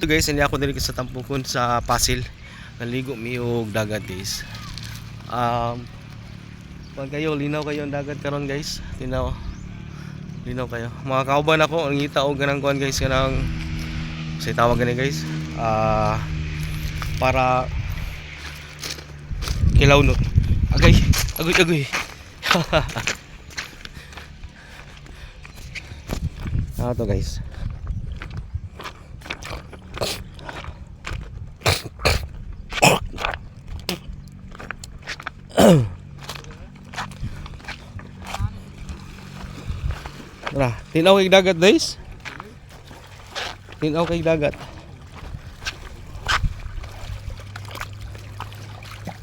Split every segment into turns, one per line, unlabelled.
Guys, hindi ako diri sa Tampukon sa Pasil. Naligo mi og dagat guys. Pag kayo linaw kayo ang dagat karon guys. Linaw kayo. Mga kauban ako ang ngita og ganang kuan guys kanang say tawag gani guys. Para kilaw no. Agay, agoy. To guys. Tara, tinaw kay dagat guys. Tinaw kay dagat.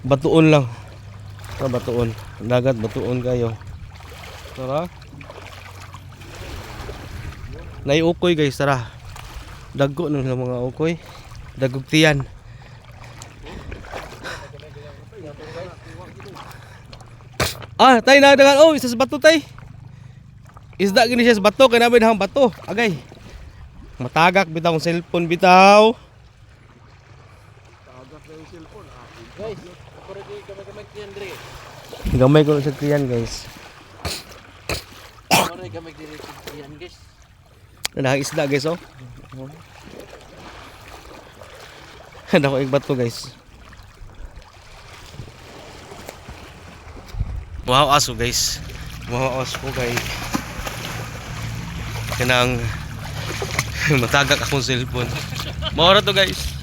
Batuon lang. Tara, batuon. Dagat batuon kayo. Tara. Nay ukoy guys, tara. Dagko ng mga ukoy. Dagog tiyan. Tay na dagan. Oh, isa sa bato tay. Isda gini siya sa bato, kaya namin hang bato. Agay. Matagak bitaw ang cellphone bitaw. Matagak na yung cellphone. Guys, gamay kiyan dre. Gamay ko sa kiyan guys. Gamay kiyan guys. Nahang isda guys oh. Nako ig bato guys. Wow aso guys. Wow aso kay kanang matagak akong cellphone. Mao ra to guys.